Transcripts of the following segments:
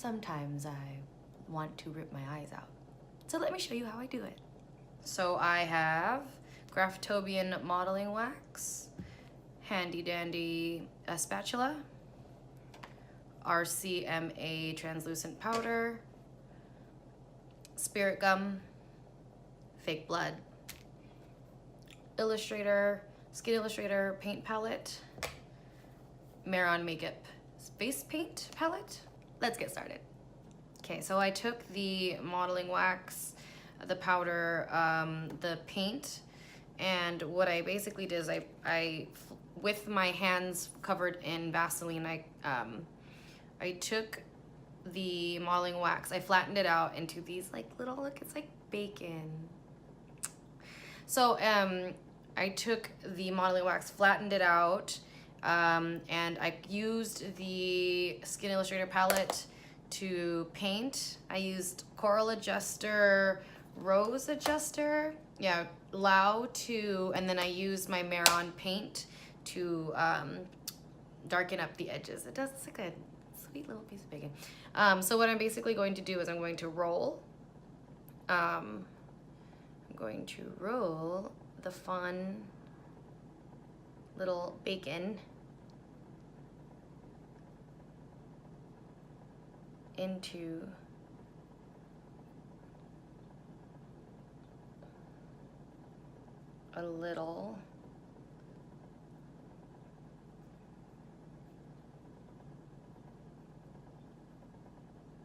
sometimes I want to rip my eyes out. So let me show you how I do it. So I have Graftobian Modeling Wax, handy dandy spatula, RCMA translucent powder, spirit gum, fake blood, Illustrator, Skin Illustrator paint palette, Mehron makeup face paint palette. Let's get started. Okay, so I took the modeling wax, the powder, the paint, and what I basically did is I with my hands covered in Vaseline, I took the modeling wax, I flattened it out into these like little, look, it's like bacon. So I took the modeling wax, flattened it out, and I used the Skin Illustrator palette to paint. I used Coral Adjuster, Rose Adjuster, yeah, Lau to, and then I used my Mehron paint to darken up the edges. It does, it's like a sweet little piece of bacon. So what I'm basically going to do is I'm going to roll. I'm going to roll the fun little bacon into a little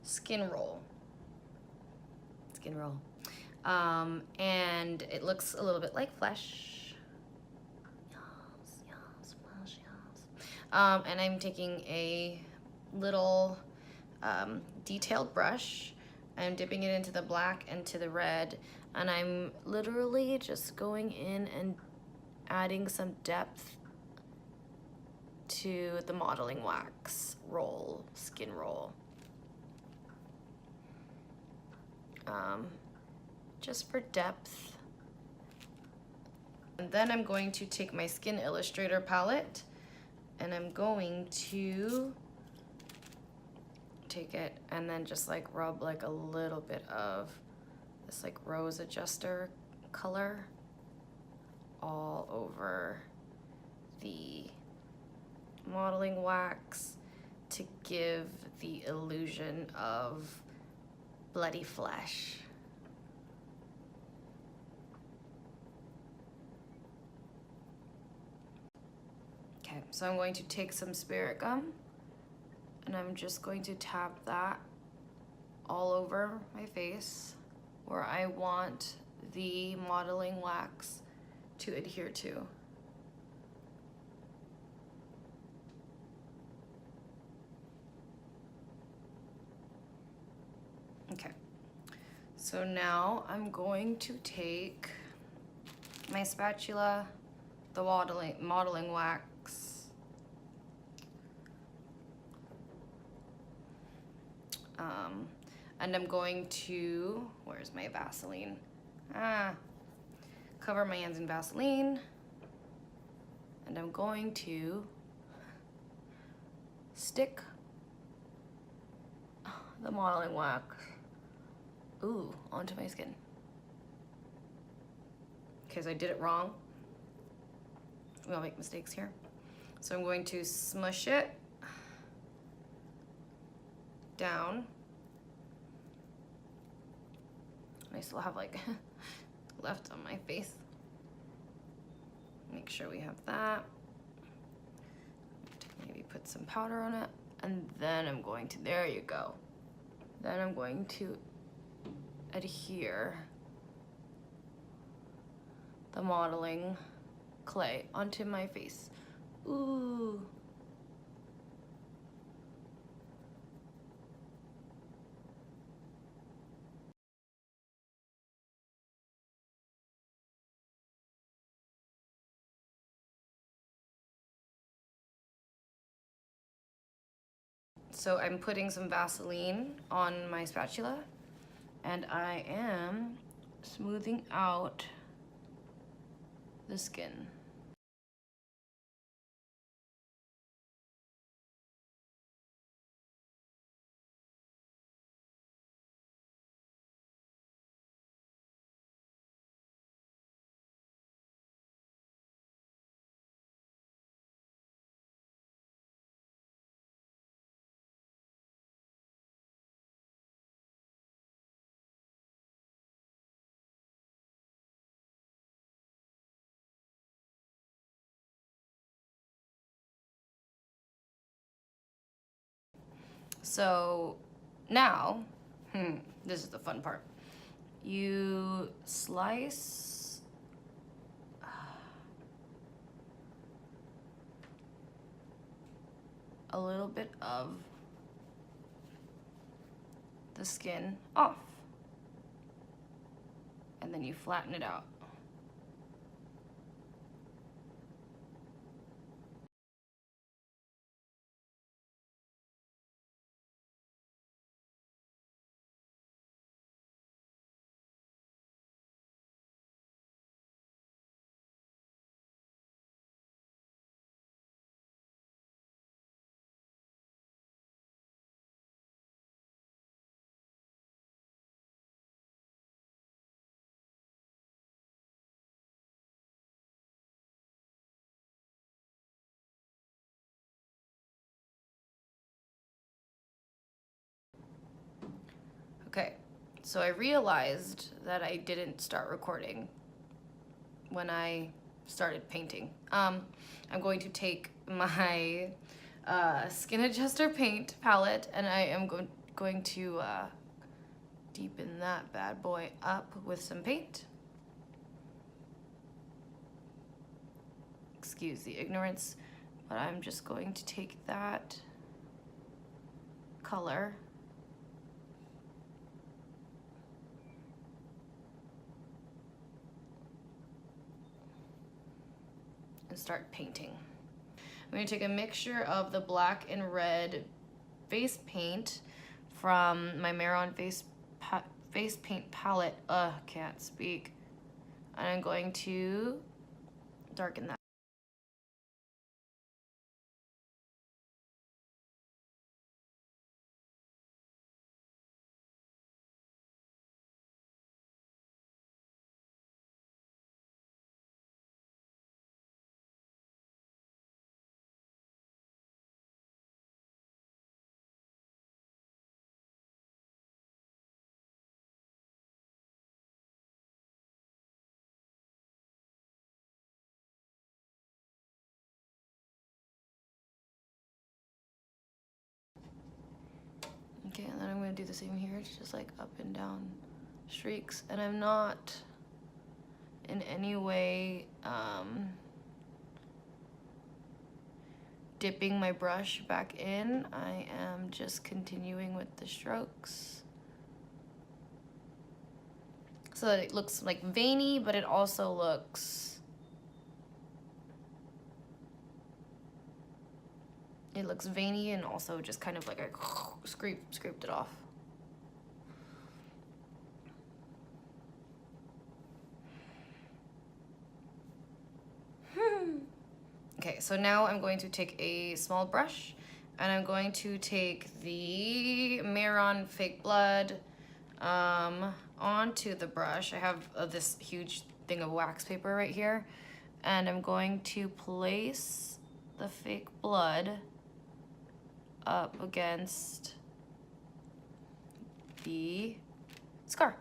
skin roll. And it looks a little bit like flesh. Yes, yes, flesh, yes. And I'm taking a little detailed brush. I'm dipping it into the black and to the red, and I'm literally just going in and adding some depth to the modeling wax roll, skin roll. Just for depth. And then I'm going to take my Skin Illustrator palette and I'm going to take it and then just like rub like a little bit of this like Rose Adjuster color all over the modeling wax to give the illusion of bloody flesh. Okay, so I'm going to take some spirit gum and I'm just going to tap that all over my face where I want the modeling wax to adhere to. Okay, so now I'm going to take my spatula, the modeling wax, and I'm going to, where's my Vaseline? Cover my hands in Vaseline, and I'm going to stick the modeling wax, onto my skin. Okay, so I did it wrong. We all make mistakes here. So I'm going to smush it down. I still have like left on my face. Make sure we have that. Maybe put some powder on it. And then I'm going to, there you go. Then I'm going to adhere the modeling clay onto my face. Ooh. So I'm putting some Vaseline on my spatula and I am smoothing out the skin. So now, this is the fun part. You slice a little bit of the skin off, and then you flatten it out. Okay, so I realized that I didn't start recording when I started painting. I'm going to take my Skin Adjuster paint palette, and I am going to deepen that bad boy up with some paint. Excuse the ignorance, but I'm just going to take that color and start painting. I'm going to take a mixture of the black and red face paint from my Mehron face paint palette. Can't speak. And I'm going to darken that. Okay, and then I'm going to do the same here. It's just like up and down streaks, and I'm not in any way dipping my brush back in. I am just continuing with the strokes so that it looks like veiny, but it also looks veiny and also just kind of like I scraped it off. Okay, so now I'm going to take a small brush and I'm going to take the Mehron Fake Blood onto the brush. I have this huge thing of wax paper right here, and I'm going to place the fake blood up against the scar.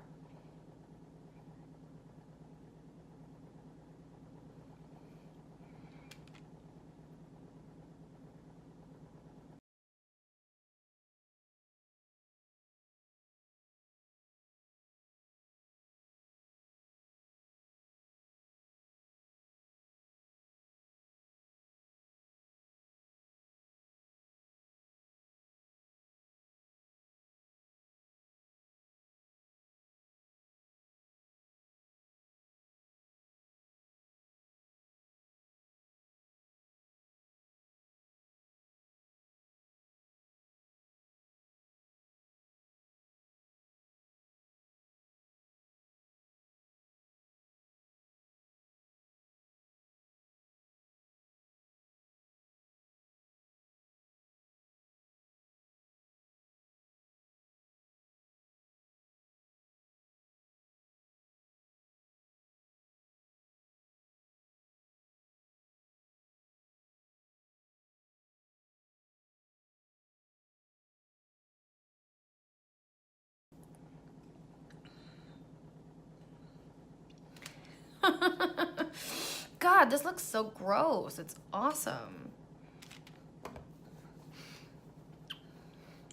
God, this looks so gross. It's awesome.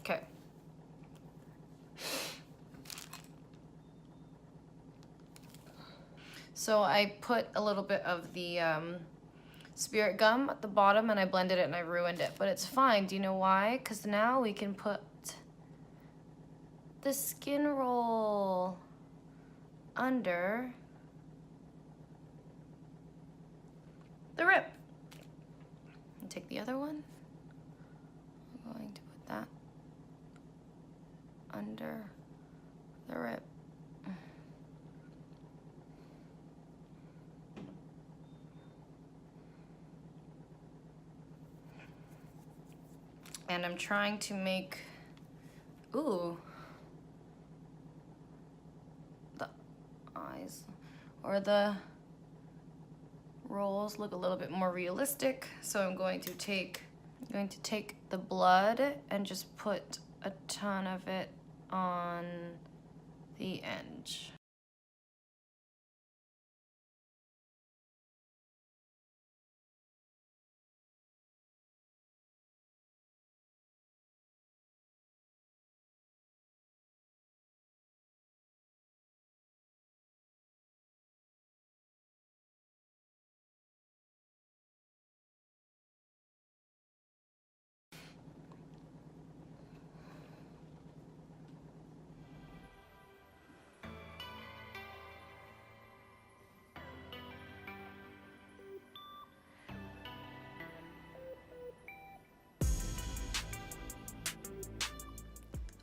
Okay. So I put a little bit of the spirit gum at the bottom and I blended it and I ruined it, but it's fine. Do you know why? Because now we can put the skin roll under the rip. And take the other one. I'm going to put that under the rip. And I'm trying to make, ooh, the eyes or the rolls look a little bit more realistic. So I'm going to take the blood and just put a ton of it on the edge.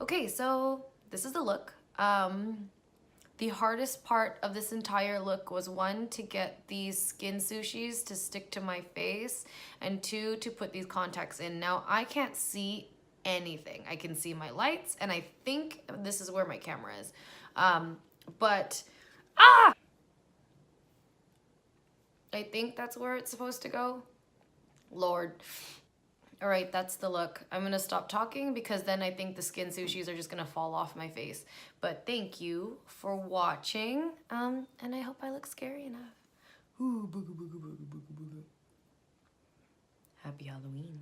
Okay, so this is the look. The hardest part of this entire look was one, to get these skin sushis to stick to my face, and two, to put these contacts in. Now, I can't see anything. I can see my lights, and I think this is where my camera is. I think that's where it's supposed to go. Lord. All right, that's the look. I'm gonna stop talking because then I think the skin sushis are just gonna fall off my face. But thank you for watching, and I hope I look scary enough. Ooh, booga, booga, booga, booga, booga. Happy Halloween.